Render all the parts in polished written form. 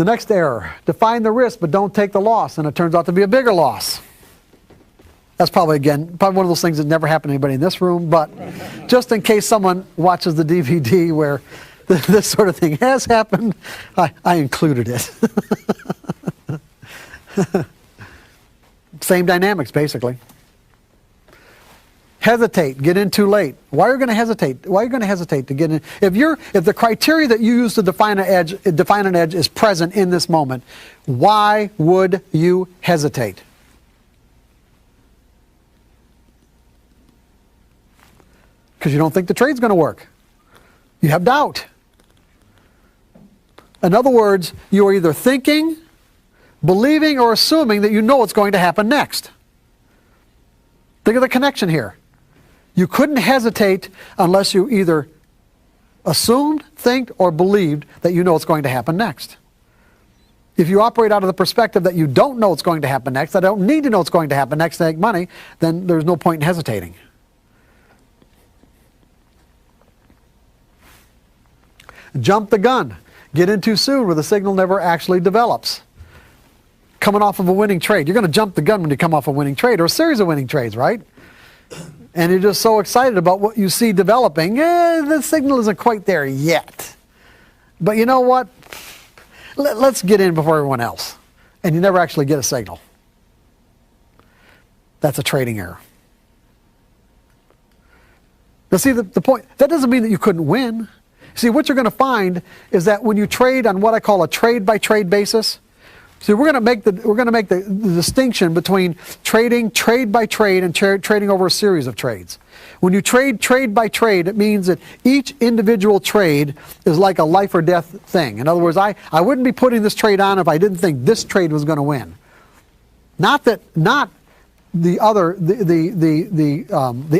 The next error, define the risk but don't take the loss, and it turns out to be a bigger loss. That's probably one of those things that never happened to anybody in this room, but just in case someone watches the DVD where this sort of thing has happened, I included it. Same dynamics, basically. Hesitate, get in too late. Why are you going to hesitate? Why are you going to hesitate to get in? If the criteria that you use to define an edge is present in this moment, why would you hesitate? Because you don't think the trade's going to work. You have doubt. In other words, you are either thinking, believing, or assuming that you know what's going to happen next. Think of the connection here. You couldn't hesitate unless you either assumed, think, or believed that you know what's going to happen next. If you operate out of the perspective that you don't know what's going to happen next, I don't need to know what's going to happen next to make money, then there's no point in hesitating. Jump the gun. Get in too soon where the signal never actually develops. Coming off of a winning trade. You're going to jump the gun when you come off a winning trade or a series of winning trades, right? And you're just so excited about what you see developing. The signal isn't quite there yet. But you know what? Let's get in before everyone else. And you never actually get a signal. That's a trading error. Now see, the point, that doesn't mean that you couldn't win. See, what you're going to find is that when you trade on what I call a trade-by-trade basis, see, we're going to make the distinction between trading trade by trade and trading over a series of trades. When you trade by trade, it means that each individual trade is like a life or death thing. In other words, I wouldn't be putting this trade on if I didn't think this trade was going to win. Not the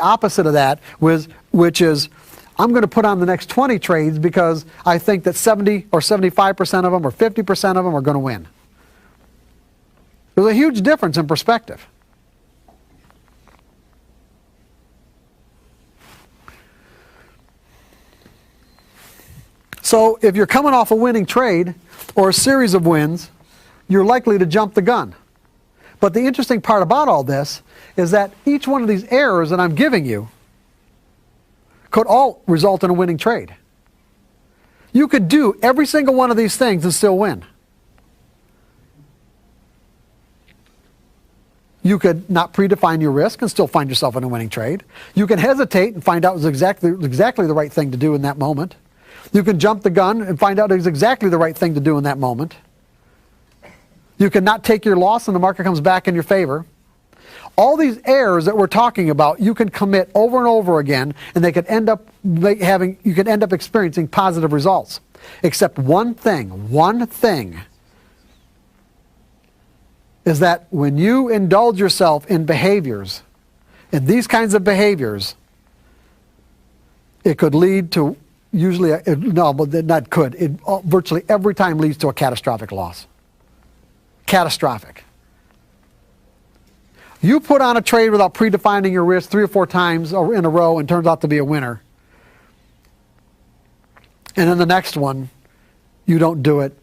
opposite of that, which is I'm going to put on the next 20 trades because I think that 70 or 75% of them or 50% of them are going to win. There's a huge difference in perspective. So if you're coming off a winning trade or a series of wins, you're likely to jump the gun. But the interesting part about all this is that each one of these errors that I'm giving you could all result in a winning trade. You could do every single one of these things and still win. You could not predefine your risk and still find yourself in a winning trade. You can hesitate and find out it's exactly the right thing to do in that moment. You can jump the gun and find out it's exactly the right thing to do in that moment. You can not take your loss and the market comes back in your favor. All these errors that we're talking about, you can commit over and over again, and they could end up you could end up experiencing positive results. Except one thing is that when you indulge yourself in behaviors, in these kinds of behaviors, it could lead to virtually every time leads to a catastrophic loss. Catastrophic. You put on a trade without predefining your risk 3 or 4 times in a row and turns out to be a winner. And then the next one, you don't do it.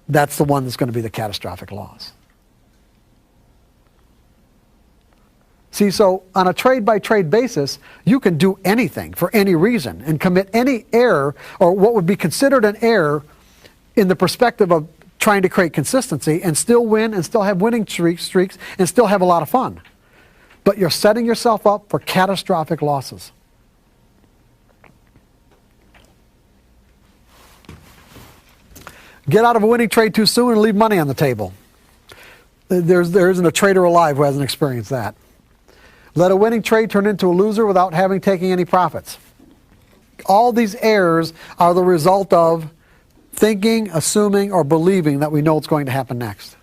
That's the one that's going to be the catastrophic loss. See, so on a trade-by-trade basis, you can do anything for any reason and commit any error or what would be considered an error in the perspective of trying to create consistency and still win and still have winning streaks and still have a lot of fun. But you're setting yourself up for catastrophic losses. Get out of a winning trade too soon and leave money on the table. There isn't a trader alive who hasn't experienced that. Let a winning trade turn into a loser without having taken any profits. All these errors are the result of thinking, assuming, or believing that we know what's going to happen next.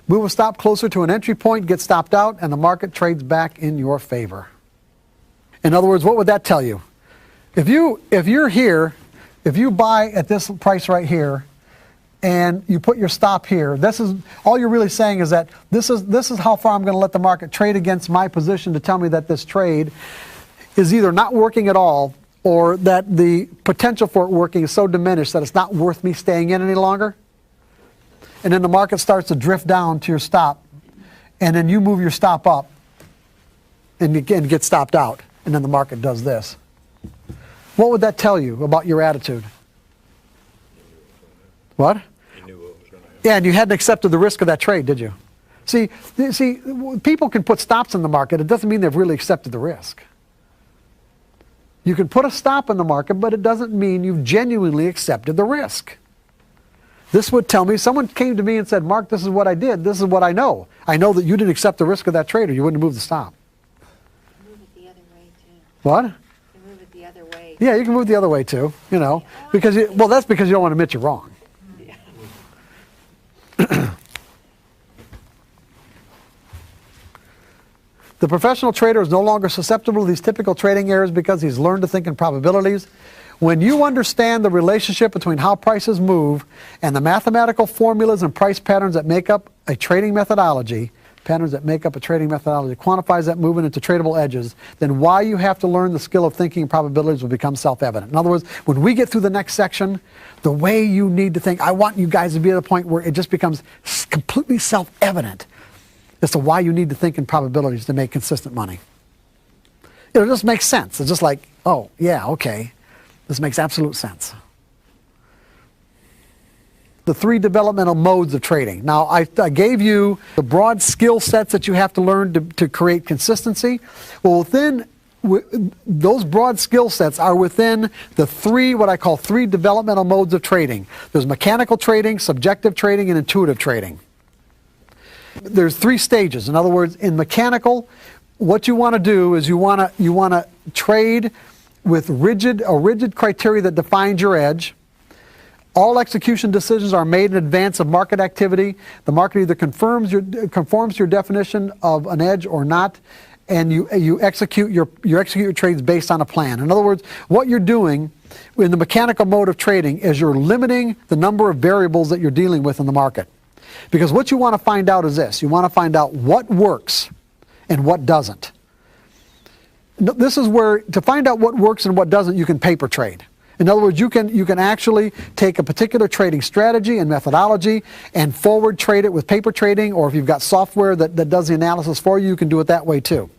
Move a stop closer to an entry point, get stopped out, and the market trades back in your favor. In other words, what would that tell you? If you're here, if you buy at this price right here, and you put your stop here, this is all you're really saying is that this is how far I'm going to let the market trade against my position to tell me that this trade is either not working at all or that the potential for it working is so diminished that it's not worth me staying in any longer. And then the market starts to drift down to your stop, and then you move your stop up and you get stopped out, and then the market does this. What would that tell you about your attitude? What? Yeah, and you hadn't accepted the risk of that trade, did you? See, people can put stops in the market. It doesn't mean they've really accepted the risk. You can put a stop in the market, but it doesn't mean you've genuinely accepted the risk. This would tell me, someone came to me and said, Mark, this is what I did. This is what I know. I know that you didn't accept the risk of that trade or you wouldn't have moved the stop. Move it the other way, too. What? You can move it the other way. Yeah, you can move the other way, too, you know. Because well, that's because you don't want to admit you're wrong. The professional trader is no longer susceptible to these typical trading errors because he's learned to think in probabilities. When you understand the relationship between how prices move and the mathematical formulas and price patterns that make up a trading methodology, quantifies that movement into tradable edges, then why you have to learn the skill of thinking in probabilities will become self-evident. In other words, when we get through the next section, the way you need to think, I want you guys to be at a point where it just becomes completely self-evident as to why you need to think in probabilities to make consistent money. It just makes sense. It's just like, oh, yeah, okay. This makes absolute sense. The 3 developmental modes of trading. Now, I gave you the broad skill sets that you have to learn to create consistency. Well, those broad skill sets are within the 3, what I call 3 developmental modes of trading. There's mechanical trading, subjective trading, and intuitive trading. There's 3 stages. In other words, in mechanical, what you want to do is you want to trade with a rigid criteria that defines your edge. All execution decisions are made in advance of market activity. The market either conforms to your definition of an edge or not, and you execute your trades based on a plan. In other words, what you're doing in the mechanical mode of trading is you're limiting the number of variables that you're dealing with in the market. Because what you want to find out is this. You want to find out what works and what doesn't. This is where, to find out what works and what doesn't, you can paper trade. In other words, you can actually take a particular trading strategy and methodology and forward trade it with paper trading, or if you've got software that does the analysis for you, you can do it that way too.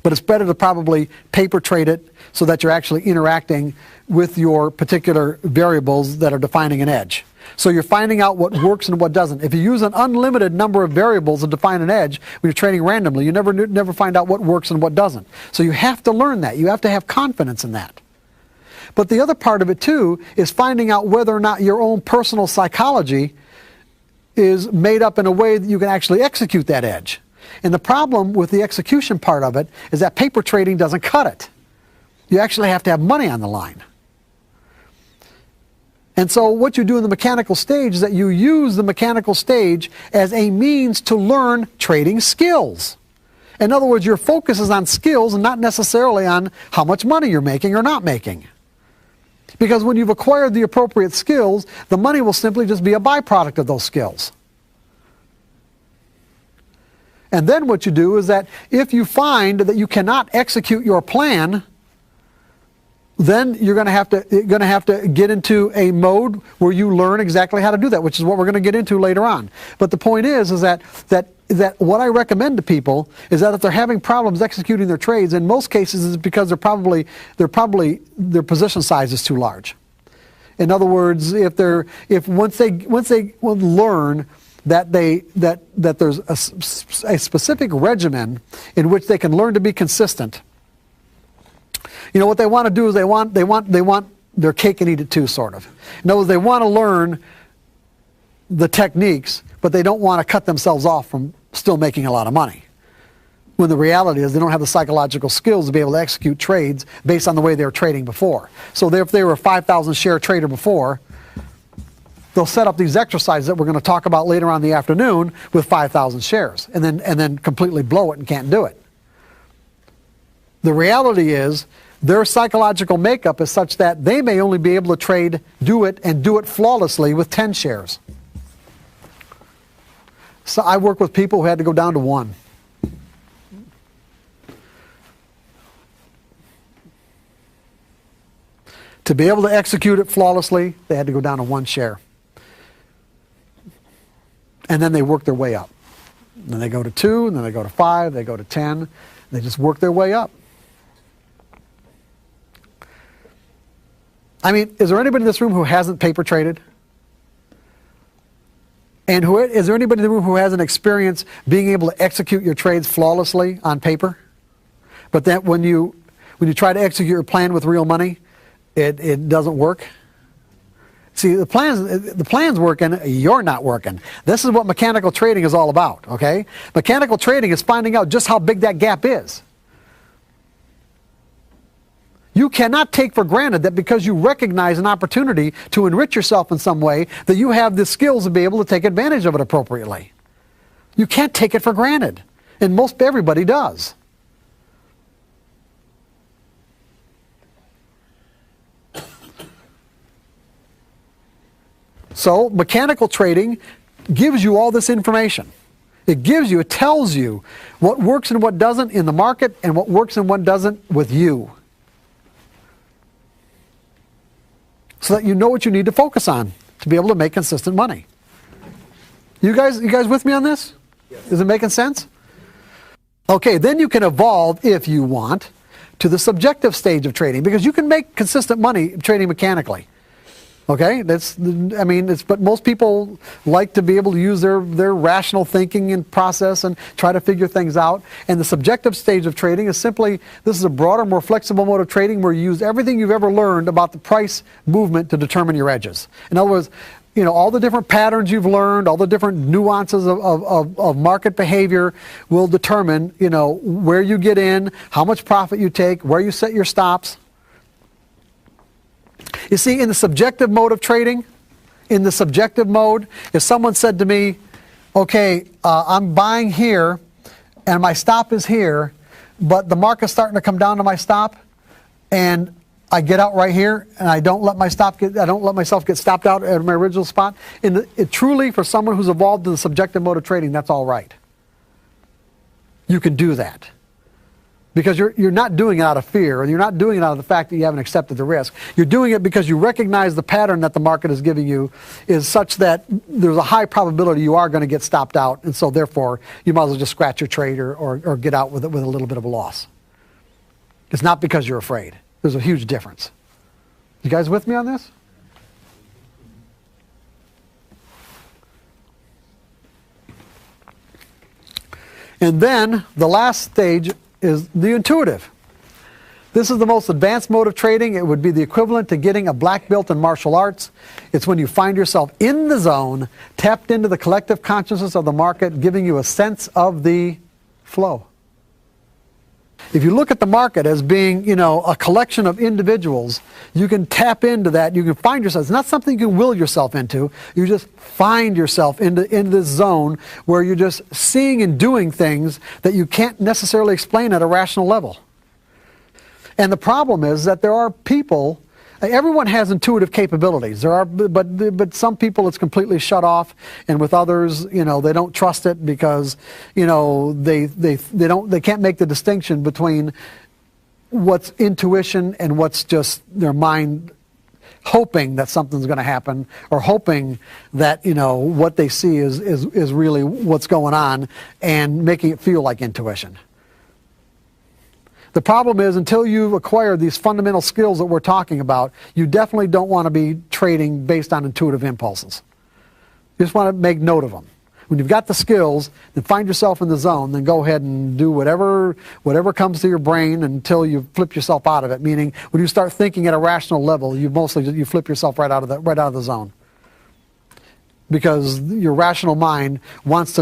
But it's better to probably paper trade it so that you're actually interacting with your particular variables that are defining an edge. So you're finding out what works and what doesn't. If you use an unlimited number of variables to define an edge, when you're trading randomly, you never find out what works and what doesn't. So you have to learn that. You have to have confidence in that. But the other part of it too is finding out whether or not your own personal psychology is made up in a way that you can actually execute that edge. And the problem with the execution part of it is that paper trading doesn't cut it. You actually have to have money on the line. And so what you do in the mechanical stage is that you use the mechanical stage as a means to learn trading skills. In other words, your focus is on skills and not necessarily on how much money you're making or not making. Because when you've acquired the appropriate skills, the money will simply just be a byproduct of those skills. And then what you do is that if you find that you cannot execute your plan, then you're going to have to get into a mode where you learn exactly how to do that, which is what we're going to get into later on. But the point is that what I recommend to people is that if they're having problems executing their trades, in most cases it's because their position size is too large. In other words, once they learn that there's a specific regimen in which they can learn to be consistent. You know, what they want to do is they want their cake and eat it too, sort of. In other words, they want to learn the techniques, but they don't want to cut themselves off from still making a lot of money. When the reality is they don't have the psychological skills to be able to execute trades based on the way they were trading before. So if they were a 5,000 share trader before, they'll set up these exercises that we're going to talk about later on in the afternoon with 5,000 shares and then completely blow it and can't do it. The reality is their psychological makeup is such that they may only be able to do it flawlessly with 10 shares. So I work with people who had to go down to 1. To be able to execute it flawlessly, they had to go down to 1 share. And then they work their way up. Then they go to 2, and then they go to 5, they go to 10. They just work their way up. I mean, is there anybody in this room who hasn't paper traded? And is there anybody in the room who hasn't experienced being able to execute your trades flawlessly on paper? But then when you try to execute your plan with real money, it doesn't work? See, the plan's working, you're not working. This is what mechanical trading is all about, okay? Mechanical trading is finding out just how big that gap is. You cannot take for granted that because you recognize an opportunity to enrich yourself in some way, that you have the skills to be able to take advantage of it appropriately. You can't take it for granted. And most everybody does. So mechanical trading gives you all this information. It tells you what works and what doesn't in the market and what works and what doesn't with you. So that you know what you need to focus on to be able to make consistent money. You guys with me on this? Yes. Is it making sense? Okay, then you can evolve, if you want, to the subjective stage of trading, because you can make consistent money trading mechanically. Okay, but most people like to be able to use their rational thinking and process and try to figure things out. And the subjective stage of trading is simply, this is a broader, more flexible mode of trading where you use everything you've ever learned about the price movement to determine your edges. In other words, all the different patterns you've learned, all the different nuances of market behavior will determine, where you get in, how much profit you take, where you set your stops. You see, in the subjective mode of trading, if someone said to me, okay, I'm buying here and my stop is here, but the market's starting to come down to my stop, and I get out right here and I don't let myself get stopped out at my original spot. Truly, for someone who's evolved in the subjective mode of trading, that's all right. You can do that. Because you're not doing it out of fear, and you're not doing it out of the fact that you haven't accepted the risk. You're doing it because you recognize the pattern that the market is giving you is such that there's a high probability you are going to get stopped out, and so therefore you might as well just scratch your trade or get out with a little bit of a loss. It's not because you're afraid. There's a huge difference. You guys with me on this? And then the last stage is the intuitive. This is the most advanced mode of trading. It would be the equivalent to getting a black belt in martial arts. It's when you find yourself in the zone, tapped into the collective consciousness of the market, giving you a sense of the flow. If you look at the market as being, a collection of individuals, you can tap into that. You can find yourself. It's not something you can will yourself into. You just find yourself into this zone where you're just seeing and doing things that you can't necessarily explain at a rational level. And the problem is that there are people. Everyone has intuitive capabilities. But some people it's completely shut off, and with others, they don't trust it because, they can't make the distinction between what's intuition and what's just their mind hoping that something's going to happen, or hoping that what they see is really what's going on, and making it feel like intuition. The problem is, until you've acquired these fundamental skills that we're talking about, you definitely don't want to be trading based on intuitive impulses. You just want to make note of them. When you've got the skills, then find yourself in the zone, then go ahead and do whatever comes to your brain until you flip yourself out of it. Meaning, when you start thinking at a rational level, you flip yourself right out of the zone. Because your rational mind wants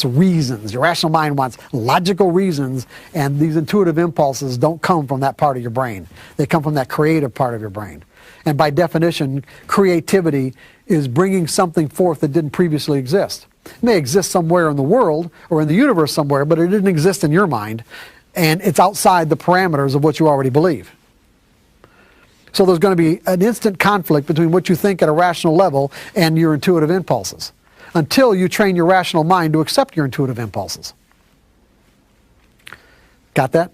reasons. Your rational mind wants logical reasons, and these intuitive impulses don't come from that part of your brain. They come from that creative part of your brain. And by definition, creativity is bringing something forth that didn't previously exist. It may exist somewhere in the world or in the universe somewhere, but it didn't exist in your mind, and it's outside the parameters of what you already believe. So there's going to be an instant conflict between what you think at a rational level and your intuitive impulses, until you train your rational mind to accept your intuitive impulses. Got that?